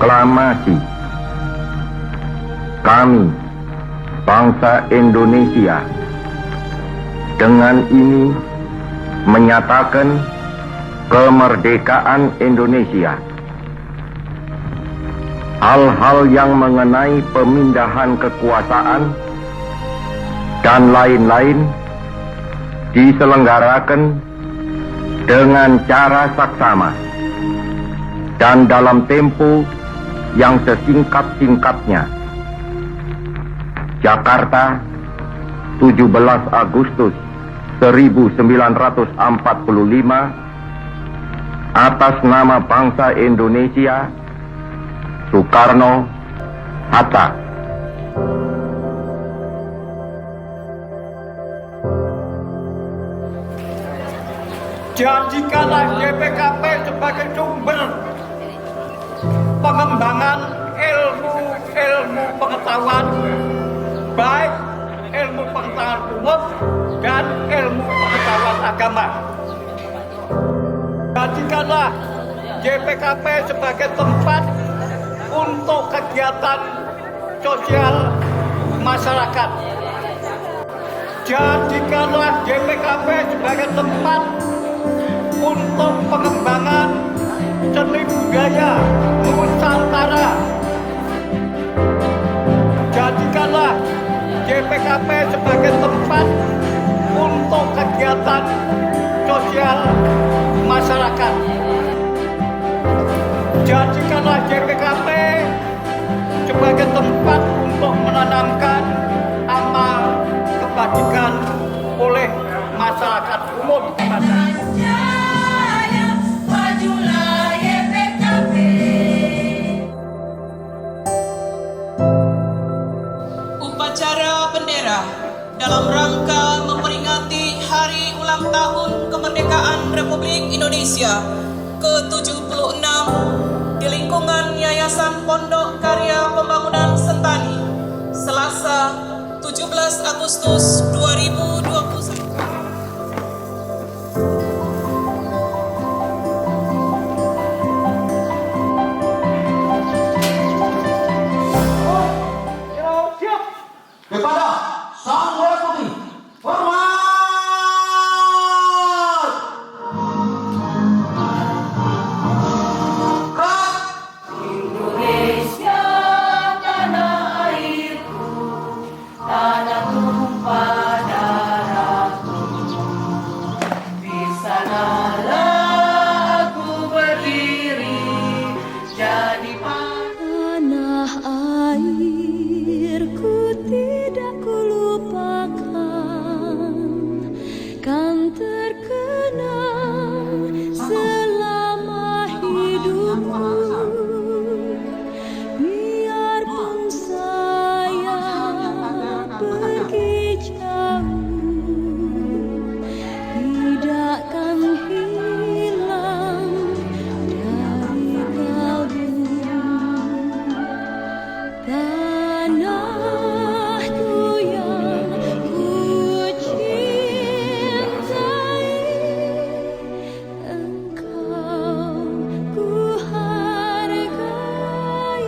Proklamasi. Kami, bangsa Indonesia, dengan ini menyatakan kemerdekaan Indonesia. Hal-hal yang mengenai pemindahan kekuasaan dan lain-lain diselenggarakan dengan cara saksama dan dalam tempo yang sesingkat-singkatnya. Jakarta, 17 Agustus 1945, atas nama bangsa Indonesia, Soekarno Hatta. Jadikanlah JPKP sebagai sumber pengembangan ilmu pengetahuan, baik ilmu pengetahuan umum dan ilmu pengetahuan agama. Jadikanlah JPKP sebagai tempat untuk kegiatan sosial masyarakat. Jadikanlah JPKP sebagai tempat untuk pengembangan seni budaya Nusantara. Jadikanlah JPKP sebagai tempat untuk kegiatan sosial masyarakat. Jadikanlah JPKP sebagai tempat untuk menanamkan amal kebajikan oleh masyarakat umum. Upacara bendera dalam rangka memperingati Hari Ulang Tahun Kemerdekaan Republik Indonesia ke-76 di lingkungan Yayasan Pondok Karya Pembangunan Sentani, Selasa 17 Agustus 2021. Kepada Sang Merah Putih, hormat! Indonesia, tanah airku, tanah tumpah darahku. Di sanalah aku berdiri, jadi tanah airku tidak kulupakan, kan terkenang selama hidupku. Biarpun saya pergi jauh, tidakkan hilang dari kalbu. Tanahku yang ku cintai, engkau ku hargai.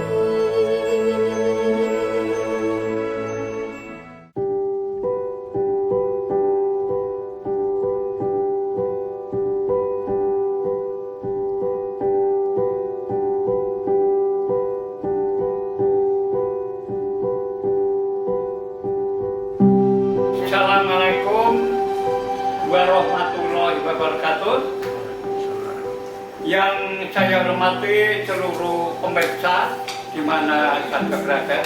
Assalamualaikum warahmatullahi wabarakatuh. Yang saya hormati seluruh pemirsa di mana Anda berada.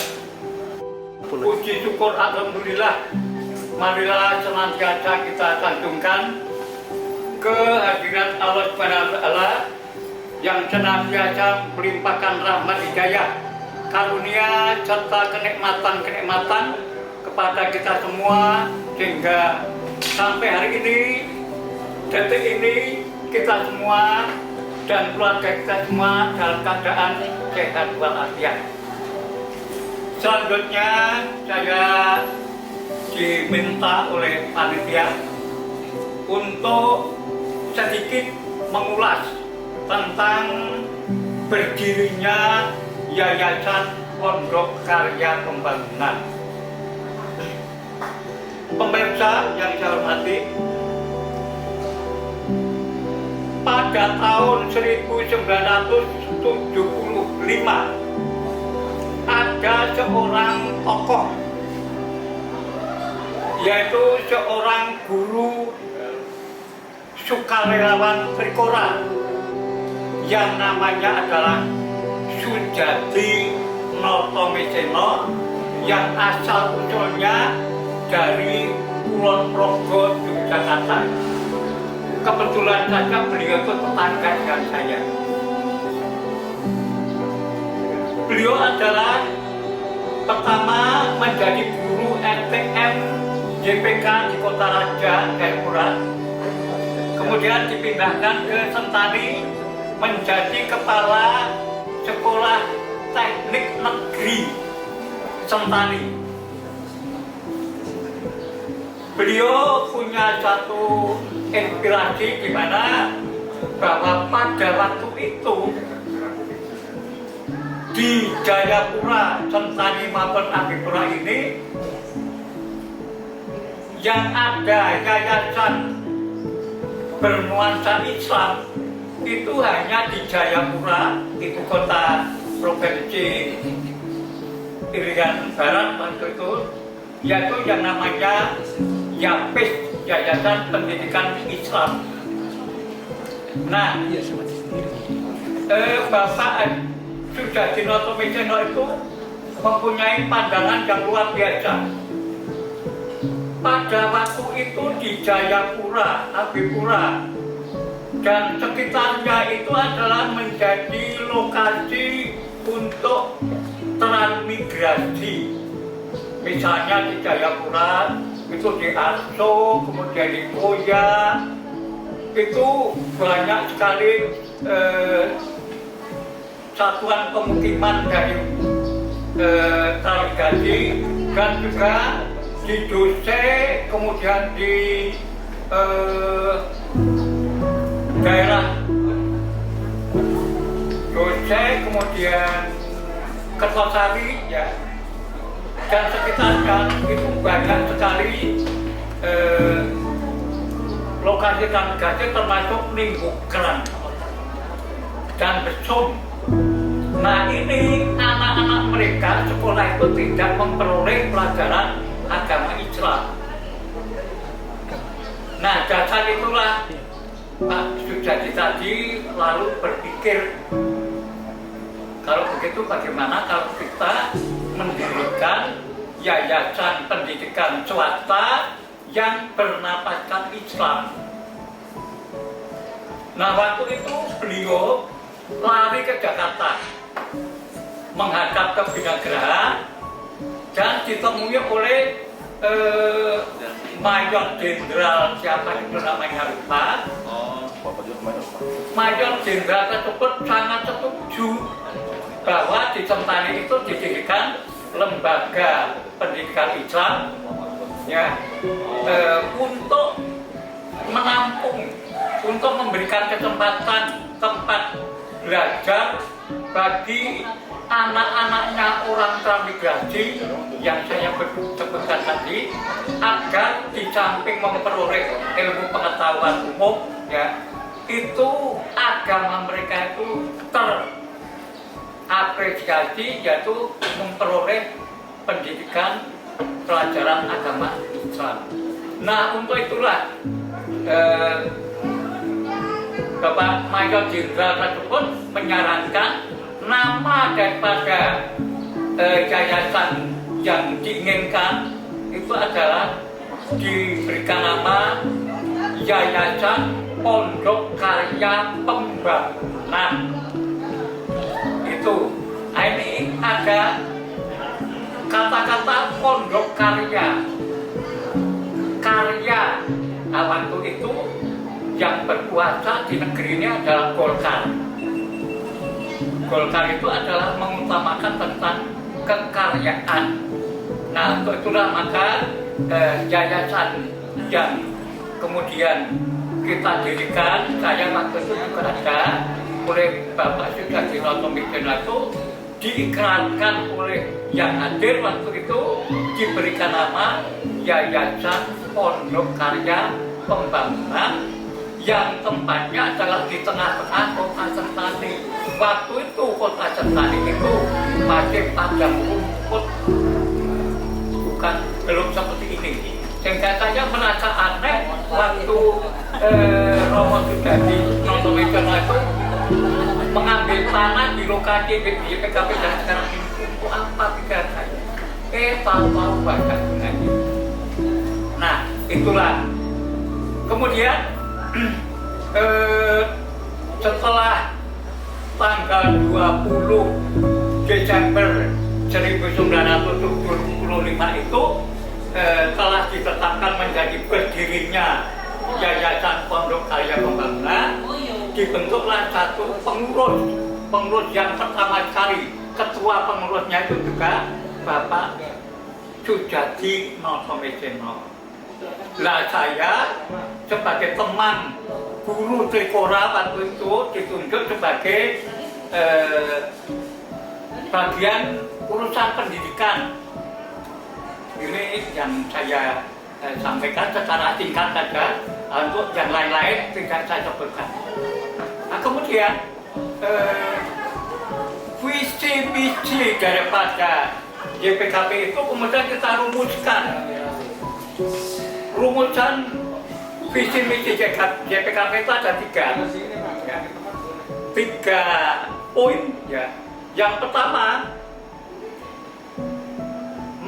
Puji syukur alhamdulillah, marilah senantiasa kita sanjungkan kehadiran Allah Subhanahu wa Ta'ala yang senantiasa melimpahkan rahmat hidayah, karunia serta kenikmatan-kenikmatan kepada kita semua, sehingga sampai hari ini, detik ini, kita semua dan keluarga kita semua dalam keadaan sehat walafiat. Selanjutnya saya diminta oleh panitia untuk sedikit mengulas tentang berdirinya Yayasan Pondok Karya Pembangunan. Pemirsa yang saya hormati, pada tahun 1975 ada seorang tokoh, yaitu seorang guru sukarelawan Trikora yang namanya adalah Sujati Notomeseno, yang asal usulnya dari Kulon Progo, Yogyakarta. Kebetulan saja beliau itu tetangga dengan saya. Beliau adalah pertama menjadi guru STM JPK di Kota Raja, Jayapura. Kemudian dipindahkan ke Sentani menjadi kepala Sekolah Teknik Negeri Sentani. Beliau punya satu inspirasi di mana bahwa pada waktu itu di Jayapura, Sentani maupun Abipura ini yang ada yayasan bernuansa Islam itu hanya di Jayapura, ibu kota provinsi Irian Barat waktu itu, yaitu yang namanya YAPIS, Yayasan Pendidikan Islam. Nah, Bapak Sujati Notomeseno itu mempunyai pandangan yang luar biasa. Pada waktu itu di Jayapura, Abipura, dan sekitarnya itu adalah menjadi lokasi untuk transmigrasi. Misalnya di Jayapura, itu di Arso, kemudian di Koya, itu banyak sekali satuan pemukiman dari transmigrasi, dan juga di Dose, kemudian di daerah Dose, kemudian Kertosari, ya, dan sekitarnya itu banyak sekali lokasi transmigrasi, termasuk Ninggukran dan Besum. Nah, ini anak-anak mereka sekolah itu tidak memperoleh pelajaran agama Islam. Nah, dasar itulah Pak Sujati tadi lalu berpikir, kalau begitu bagaimana kalau kita mendirikan yayasan pendidikan swasta yang bernapaskan Islam. Nah, waktu itu beliau lari ke Jakarta menghadap ke Binagraha dan ditemui oleh Mayor Jenderal siapa itu namanya lupa. Mayor Jenderal tersebut sangat setuju bahwa di Sentani itu didirikan lembaga pendidikan Islam, ya, untuk menampung, untuk memberikan kesempatan tempat belajar bagi anak-anaknya orang transmigrasi yang saya sebutkan tadi, agar di samping memperoleh ilmu pengetahuan umum, ya, itu agama mereka itu terapresiasi, yaitu memperoleh pendidikan pelajaran agama Islam. Nah, untuk itulah Bapak Mayor Jenderal tersebut menyarankan nama daripada yayasan yang diinginkan itu adalah diberikan nama Yayasan Pondok Karya Pembangunan. Itu, nah, ini ada kata-kata pondok karya. Karya, nah, waktu itu yang berkuasa di negeri ini adalah Golkar. Golkar itu adalah mengutamakan tentang kekaryaan. Nah, untuk itulah maka yayasan yang kemudian kita dirikan, saya waktu itu juga ada oleh Bapak Sujati Notomeseno itu diikrarkan oleh yang hadir waktu itu, diberikan nama Yayasan Pondok Karya Pembangunan yang tempatnya adalah di tengah-tengah kota Sentani. Waktu itu kota Sentani itu masih padang rumput, bukan belum seperti ini. Sehingga saya merasa aneh waktu Romo Sudadi Notomejono itu mengambil tanah di lokasi di PKP dan sekarang ini untuk apa pikir saya? Tahu-tahu banyak gunanya. Nah, itulah. Kemudian setelah tanggal 20 Desember 1975 itu telah ditetapkan menjadi berdirinya Yayasan Pondok Karya Pembangunan, dibentuklah satu pengurus yang pertama sekali, ketua pengurusnya itu juga Bapak Sudadi Notomejono. Lah saya sebagai teman guru Trikora waktu itu ditunjuk sebagai bagian urusan pendidikan. Ini yang saya sampaikan secara singkat saja, untuk yang lain-lain tidak saya sebutkan. Nah, kemudian visi misi daripada YPKP itu kemudian kita rumuskan. Rumusan visi misi YPKP itu ada tiga poin ya. Yang pertama,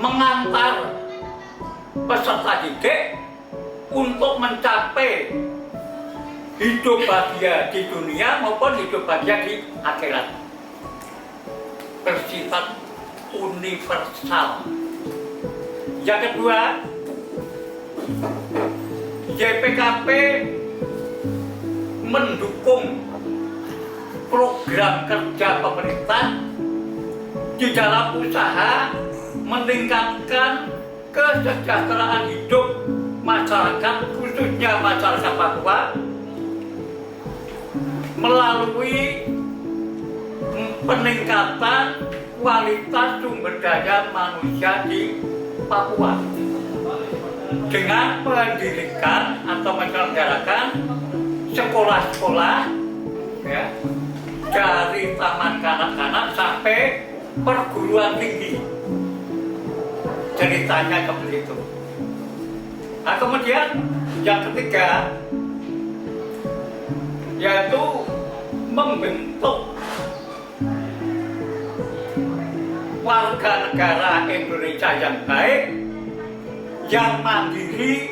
mengantar peserta didik untuk mencapai hidup bahagia di dunia maupun hidup bahagia di akhirat, bersifat universal. Yang kedua, YPKP mendukung program kerja pemerintah di dalam usaha meningkatkan kesejahteraan hidup masyarakat, khususnya masyarakat Papua, melalui peningkatan kualitas sumber daya manusia di Papua dengan mendirikan atau menyelenggarakan sekolah-sekolah ya, dari taman kanak-kanak sampai perguruan tinggi. Ceritanya seperti itu. Nah, kemudian yang ketiga yaitu membentuk warga negara Indonesia yang baik, yang mandiri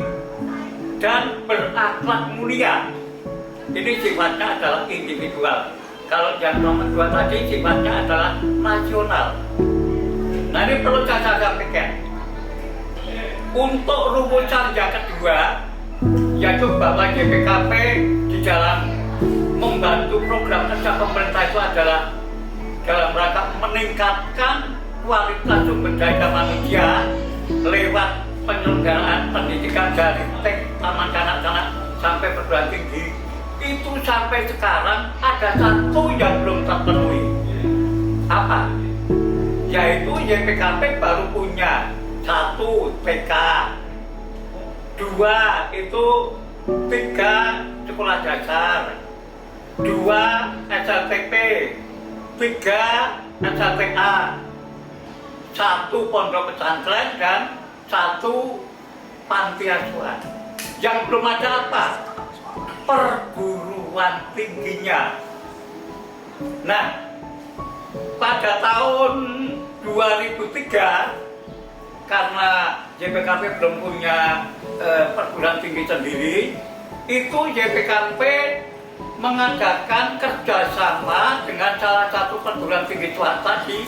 dan berakhlak mulia. Ini sifatnya adalah individual. Kalau yang nomor 2 tadi sifatnya adalah nasional. Nah, ini perlu saya sampaikan. Untuk rumusan yang kedua, yaitu bahwa YPKP di dalam membantu program kerja pemerintah itu adalah dalam rangka meningkatkan kualitas sumber daya manusia lewat penyelenggaraan pendidikan dari taman kanak-kanak sampai perguruan tinggi. Itu sampai sekarang ada satu yang belum terpenuhi. Apa? Yaitu YPKP baru punya 1 TK, 2 itu 3 sekolah dasar, 2 SLTP, 3 SLTA, 1 pondok pesantren dan 1 panti asuhan. Yang belum ada apa? Perguruan tingginya. Nah, pada tahun 2003 karena YPKP belum punya perguruan tinggi sendiri, itu YPKP mengadakan kerjasama dengan salah satu perguruan tinggi swasta di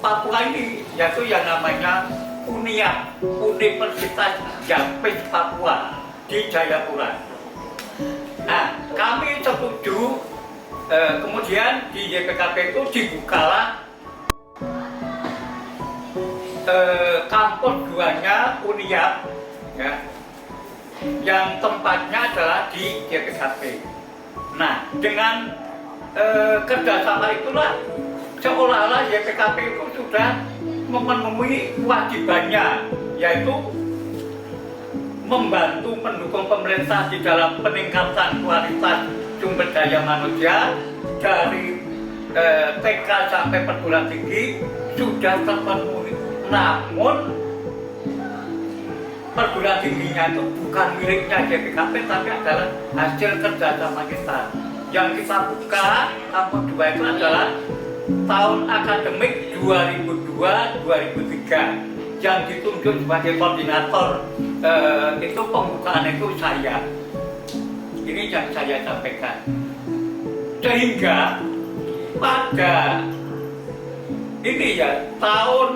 Papua ini, yaitu yang namanya UNIA, Universitas Jampis Papua di Jayapura. Nah, kami setuju, kemudian di YPKP itu dibukalah kampus 2-nya UNIA ya, yang tempatnya adalah di YPKP. Nah, dengan kerjasama itulah seolah-olah YPKP itu sudah memenuhi kewajibannya, yaitu membantu mendukung pemerintah di dalam peningkatan kualitas sumber daya manusia dari TK sampai perguruan tinggi sudah terpenuhi. Namun perguruan tingginya itu bukan miliknya YPKP, tapi adalah hasil kerjasama kita. Yang kita buka tahun 2 itu adalah tahun akademik 2002-2003 yang ditunjuk sebagai koordinator. Itu pembukaan itu saya. Ini yang saya sampaikan. Sehingga pada ini ya tahun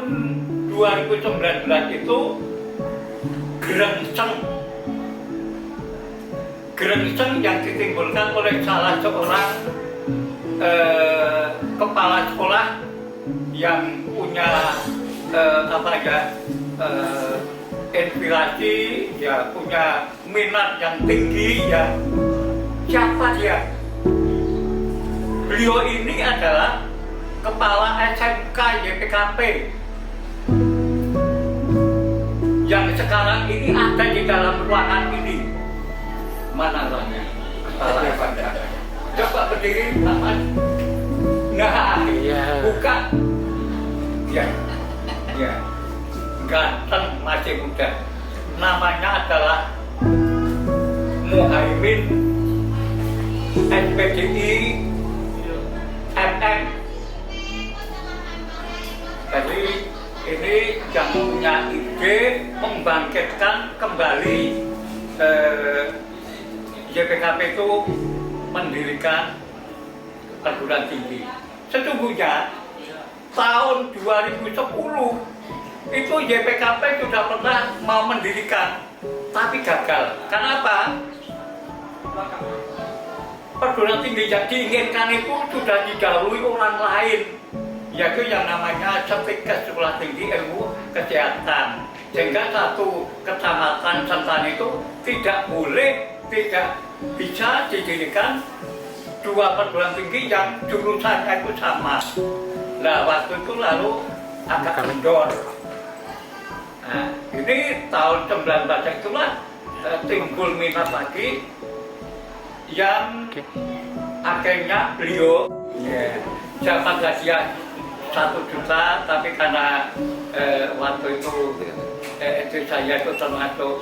2019 itu gerengseng yang ditimbulkan oleh salah seorang kepala sekolah yang punya inspirasi, ya punya minat yang tinggi, ya. Siapa dia? Beliau ini adalah kepala SMK YPKP yang sekarang ini ada di dalam ruangan ini. Mana orangnya? Kepala SMK. Coba berdiri, Mas. Nah, buka. Ya, ya. Ganteng, masih muda. Namanya adalah Muhaimin SPDI MM. Jadi ini yang punya ide membangkitkan kembali YPKP itu mendirikan perguruan tinggi. Sesungguhnya tahun 2010 itu YPKP sudah pernah mau mendirikan, tapi gagal. Kenapa? Perguruan tinggi yang diinginkan itu sudah didahului orang lain, yaitu yang namanya Setikes Sekolah Tinggi Ilmu Kesehatan. Sehingga satu kecamatan Sentani itu tidak bisa didirikan dua perguruan tinggi yang jurusannya itu sama. Nah, waktu itu lalu agak kendor. Nah, ini tahun 19 itulah timbul minat lagi yang akhirnya beliau dapat hadiah 1 juta, tapi karena waktu itu saya itu termasuk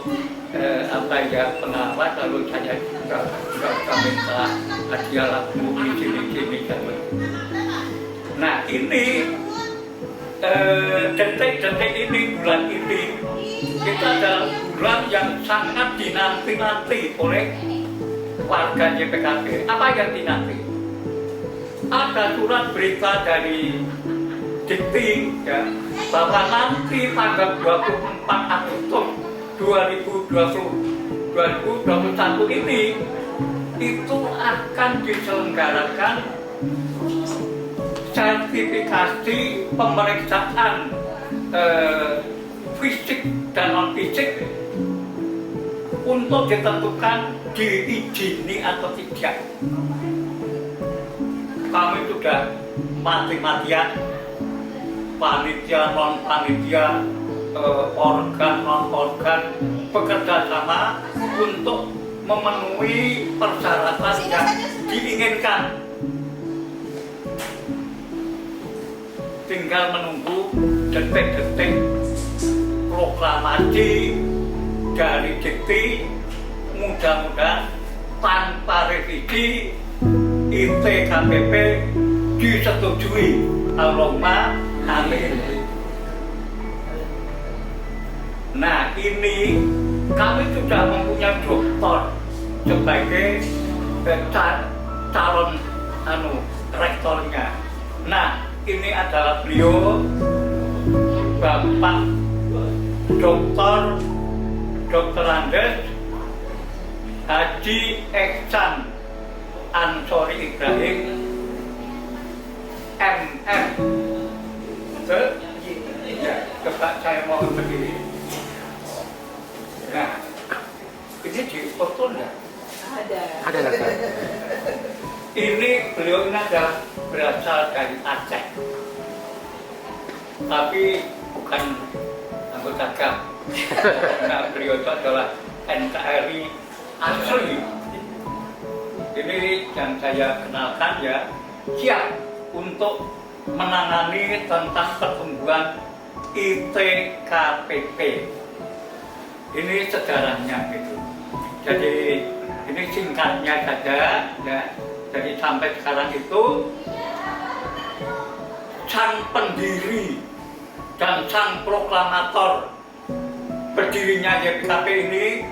pengawas, lalu saya juga minta hadiah lagu di sini. Nah, ini detik-detik ini, bulan ini kita adalah bulan yang sangat dinanti-nanti oleh warga YPKP. Apa yang dinanti? Ada surat berita dari Dikti, ya, bahwa nanti tanggal 24 Agustus 2021 ini itu akan diselenggarakan sertifikasi pemeriksaan fisik dan non fisik untuk ditentukan diizini atau tidak. Kami sudah mati-matian, panitia non panitia, organ non organ bekerja sama untuk memenuhi persyaratan yang diinginkan. Tinggal menunggu detik-detik proklamasi dari Dikti, mudah-mudahan tanpa revisi ITKPP disetujui. Allahumma amin. Nah, ini kami sudah mempunyai doktor sebagai calon rektornya. Nah, ini adalah beliau Bapak Dr. Andes Haji Ehsan Ansori Ibrahim MM. Ya, coba saya mohon berdiri. Nah, ini di foto enggak? Ada. Ini beliau ini adalah berasal dari Aceh, tapi bukan anggota GAM. Nah, beliau itu adalah NKRI asli. Ini yang saya kenalkan ya, siap untuk menangani tentang pertumbuhan ITKPP. Ini sejarahnya gitu. Jadi ini singkatnya saja ya. Jadi sampai sekarang itu sang pendiri dan sang proklamator berdirinya YPKP ini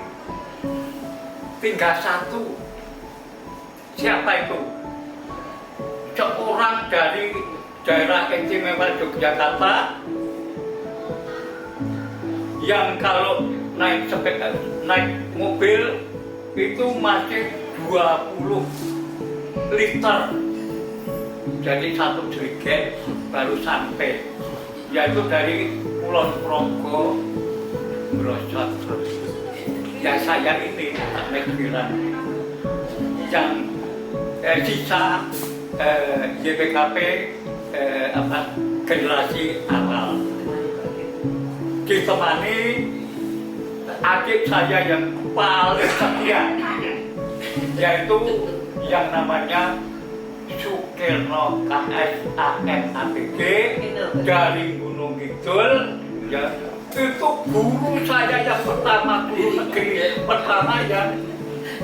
tinggal satu. Siapa itu? Seorang dari daerah istimewa Yogyakarta yang kalau naik mobil itu masih 20 liter, jadi satu jerigen baru sampai, yaitu dari Kulon Progo merosot. Ya saya ini tak bilang yang sisa YPKP generasi awal ditemani adik saya yang paling setia, yaitu yang namanya Sukirno KSANAPG dari Gunung Kidul ya. Itu guru saya yang pertama, guru negeri pertama yang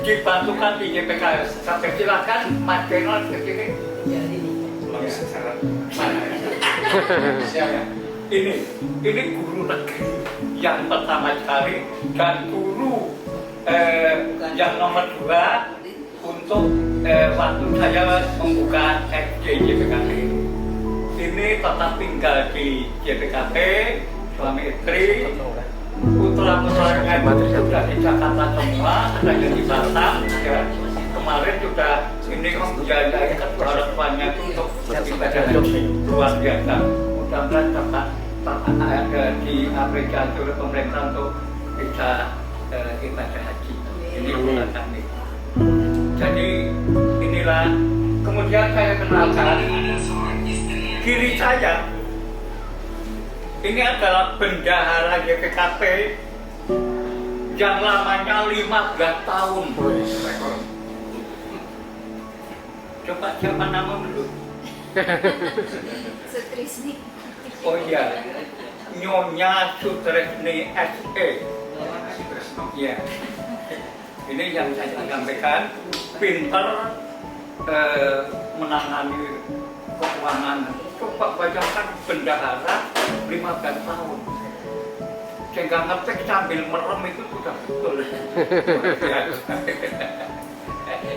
dibantukan di YPKP. Silakan Mas Kenon ke sini. Ini guru negeri yang pertama sekali dan guru yang nomor 2 untuk waktu saya membuka SD YPKP. Ini tetap tinggal di YPKP, suami istri, putra-putranya sudah di Jakarta semua, ada yang di Batam. Ya. Kemarin sudah ini menjadi kedua tuanya untuk ibadah haji luar biasa. Mudah-mudahan dapat ada diapresiasi oleh pemerintah untuk bisa ibadah haji. Ini bukan kami. Jadi inilah, kemudian saya kenalkan kiri saya ini adalah bendahara YPKP yang lamanya 15 tahun. Coba siapa nama dulu? Sutrisni. Oh iya, Nyonya Sutrisni SE. Ya. Ini yang saya sampaikan, pinter menangani keuangan. Coba bayangkan bendahara 15 tahun. Sehingga ngetik sambil merem itu sudah betul.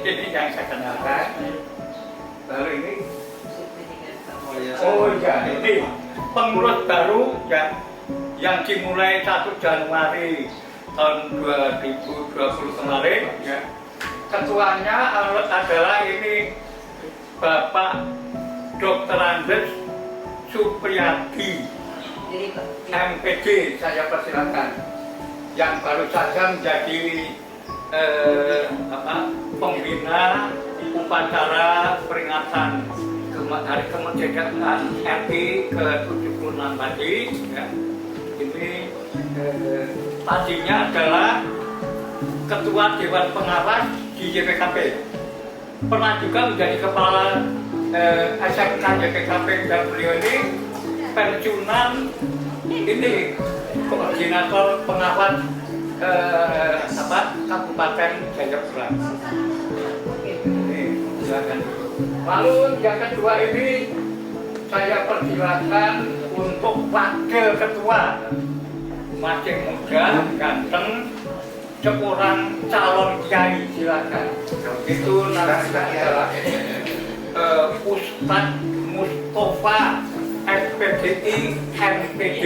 Ini yang saya kenalkan. Lalu ini, oh ya, ini pengurus baru ya, yang dimulai 1 Januari tahun 2020 kemarin ya. Ketuanya adalah ini Bapak Dr. Andes Supriyadi MPD, saya persilakan, yang baru saja menjadi pembina upacara peringatan Hari Kemerdekaan RI ke-76 tadi ya. Ini tadinya adalah Ketua Dewan Pengawas di YPKP, pernah juga menjadi Kepala SMK YPKP, dan beliau ini pensiunan ini Koordinator Pengawas Kabupaten Jayapura. Ini silakan. Lalu yang kedua ini saya persilakan untuk Wakil Ketua, masih muda, ganteng, seorang calon kiai, silakan. Itu namanya adalah Ustadz Mustafa SPDI MPD.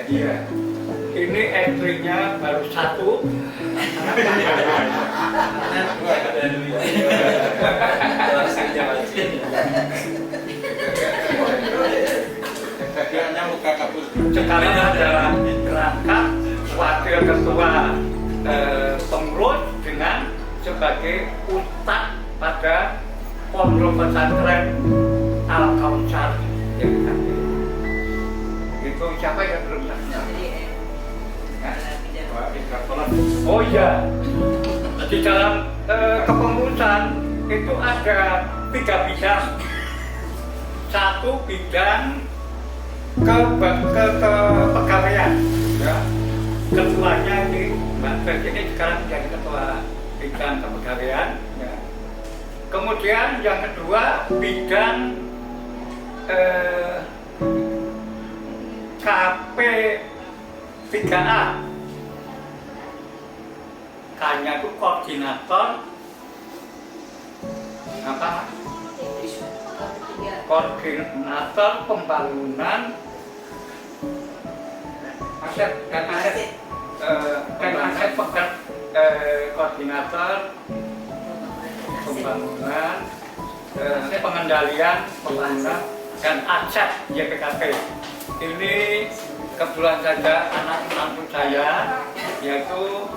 Iya. Ini entry-nya baru 1. Sekarang adalah kerangka wakil ketua pengurus dengan sebagai ustadz pada Pondok Pesantren Al-Kautsar YPKB. Itu siapa yang belum tahu? Oh iya, di dalam kepengurusan itu ada 3 bidang. Satu bidang kepegawaian, ya. Ketuanya ini Mbak Bes ini sekarang menjadi ketua bidang kepegawaian. Ya. Kemudian yang kedua bidang KP 3A. K-nya itu koordinator apa? Koordinator pembangunan aset dan aset koordinator pembangunan pengendalian pembangunan dan aset YPKB. Ini kebetulan saja anak menantu saya, yaitu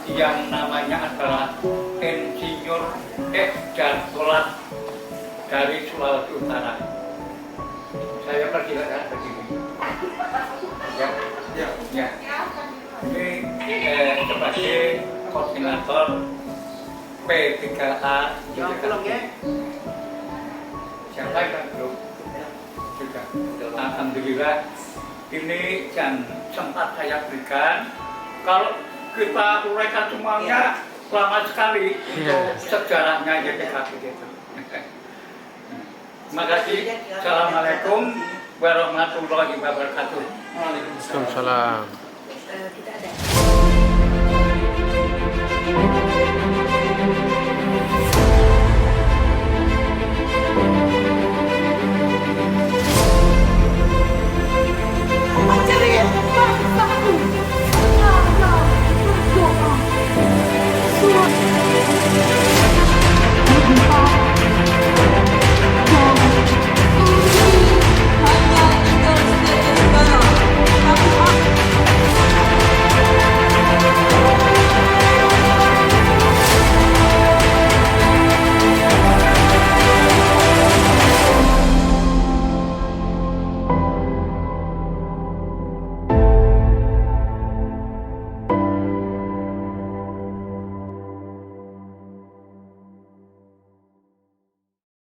yang namanya adalah Insinyur Dartolat dari Sulawesi Utara. Saya persilakan begini. Ya. Ini sebagai koordinator P3A. Siapa yang belum? Juga. Alhamdulillah ini yang sempat saya berikan. Kalau kita uraikan semuanya lama sekali untuk sejarahnya YPKB gitu. Terima kasih. Assalamualaikum warahmatullahi wabarakatuh. Waalaikumsalam. Kita ada.